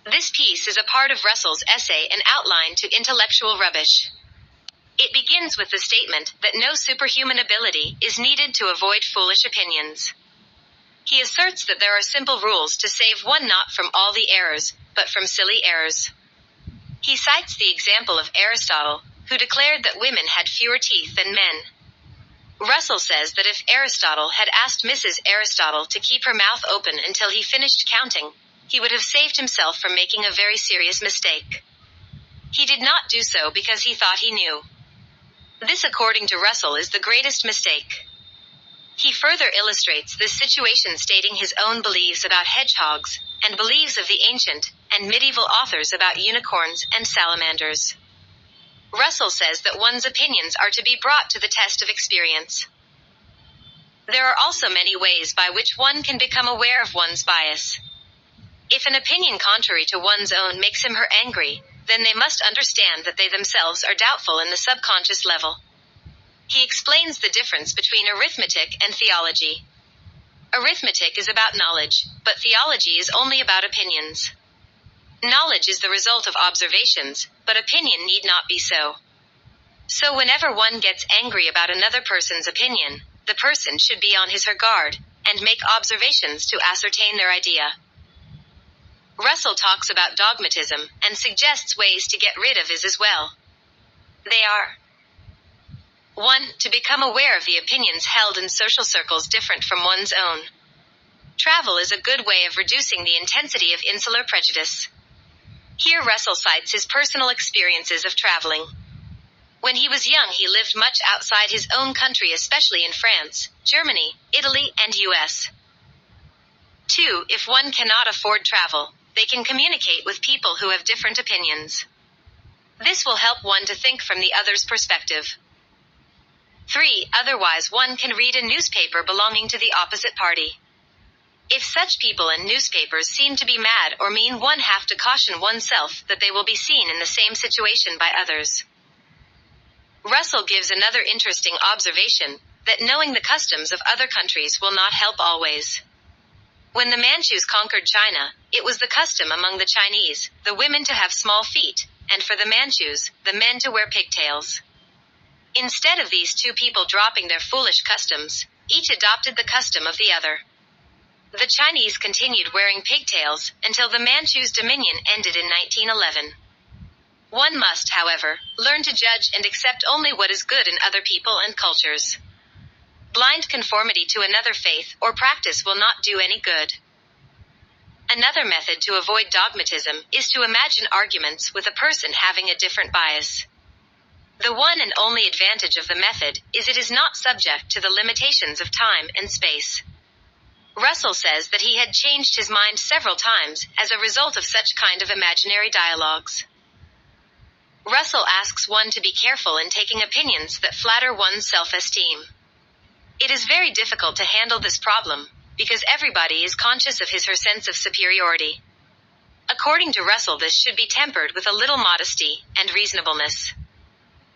This piece is a part of Russell's essay An Outline to Intellectual Rubbish. It begins with the statement that no superhuman ability is needed to avoid foolish opinions. He asserts that there are simple rules to save one not from all the errors, but from silly errors. He cites the example of Aristotle, who declared that women had fewer teeth than men. Russell says that if Aristotle had asked Mrs. Aristotle to keep her mouth open until he finished counting, he would have saved himself from making a very serious mistake. He did not do so because he thought he knew. This, according to Russell, is the greatest mistake. He further illustrates this situation stating his own beliefs about hedgehogs, and beliefs of the ancient and medieval authors about unicorns and salamanders. Russell says that one's opinions are to be brought to the test of experience. There are also many ways by which one can become aware of one's bias. If an opinion contrary to one's own makes him or her angry, then they must understand that they themselves are doubtful in the subconscious level. He explains the difference between arithmetic and theology. Arithmetic is about knowledge, but theology is only about opinions. Knowledge is the result of observations, but opinion need not be so. So whenever one gets angry about another person's opinion, the person should be on his or her guard, and make observations to ascertain their idea. Russell talks about dogmatism, and suggests ways to get rid of it as well. They are: 1. To become aware of the opinions held in social circles different from one's own. Travel is a good way of reducing the intensity of insular prejudice. Here Russell cites his personal experiences of traveling. When he was young, he lived much outside his own country, especially in France, Germany, Italy, and US. 2. If one cannot afford travel, they can communicate with people who have different opinions. This will help one to think from the other's perspective. 3. Otherwise one can read a newspaper belonging to the opposite party. If such people and newspapers seem to be mad or mean, one have to caution oneself that they will be seen in the same situation by others. Russell gives another interesting observation, that knowing the customs of other countries will not help always. When the Manchus conquered China, it was the custom among the Chinese, the women to have small feet, and for the Manchus, the men to wear pigtails. Instead of these two people dropping their foolish customs, each adopted the custom of the other. The Chinese continued wearing pigtails until the Manchus' dominion ended in 1911. One must, however, learn to judge and accept only what is good in other people and cultures. Blind conformity to another faith or practice will not do any good. Another method to avoid dogmatism is to imagine arguments with a person having a different bias. The one and only advantage of the method is it is not subject to the limitations of time and space. Russell says that he had changed his mind several times as a result of such kind of imaginary dialogues. Russell asks one to be careful in taking opinions that flatter one's self-esteem. It is very difficult to handle this problem, because everybody is conscious of his or her sense of superiority. According to Russell, this should be tempered with a little modesty and reasonableness.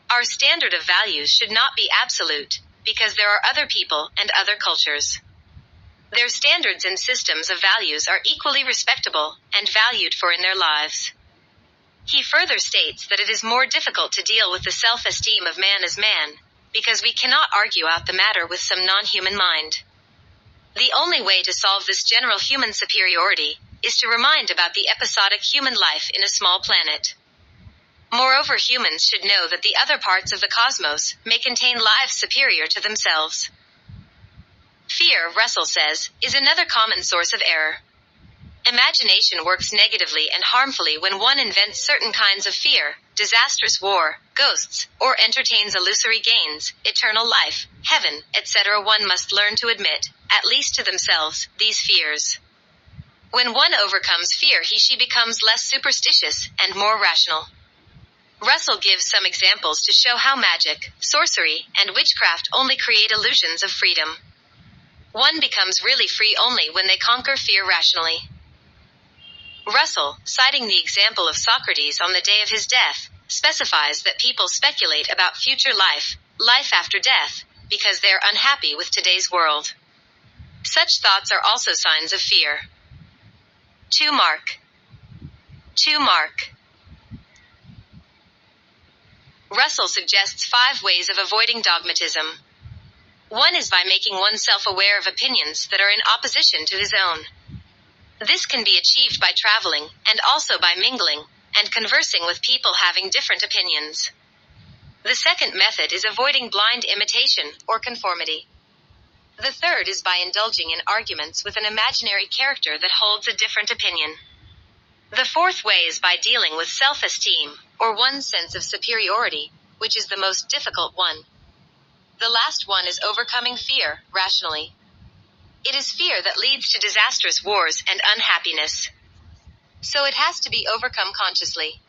Our standard of values should not be absolute, because there are other people and other cultures. Their standards and systems of values are equally respectable and valued for in their lives. He further states that it is more difficult to deal with the self-esteem of man as man, because we cannot argue out the matter with some non-human mind. The only way to solve this general human superiority is to remind about the episodic human life in a small planet. Moreover, humans should know that the other parts of the cosmos may contain lives superior to themselves. Fear, Russell says, is another common source of error. Imagination works negatively and harmfully when one invents certain kinds of fear, disastrous war, ghosts, or entertains illusory gains, eternal life, heaven, etc. One must learn to admit, at least to themselves, these fears. When one overcomes fear, she becomes less superstitious and more rational. Russell gives some examples to show how magic, sorcery, and witchcraft only create illusions of freedom. One becomes really free only when they conquer fear rationally. Russell, citing the example of Socrates on the day of his death, specifies that people speculate about future life, life after death, because they are unhappy with today's world. Such thoughts are also signs of fear. 2. Mark. 2 Mark. Russell suggests 5 ways of avoiding dogmatism. 1 is by making oneself aware of opinions that are in opposition to his own. This can be achieved by traveling, and also by mingling, and conversing with people having different opinions. The second method is avoiding blind imitation, or conformity. The third is by indulging in arguments with an imaginary character that holds a different opinion. The fourth way is by dealing with self-esteem, or one's sense of superiority, which is the most difficult one. The last one is overcoming fear, rationally. It is fear that leads to disastrous wars and unhappiness. So it has to be overcome consciously.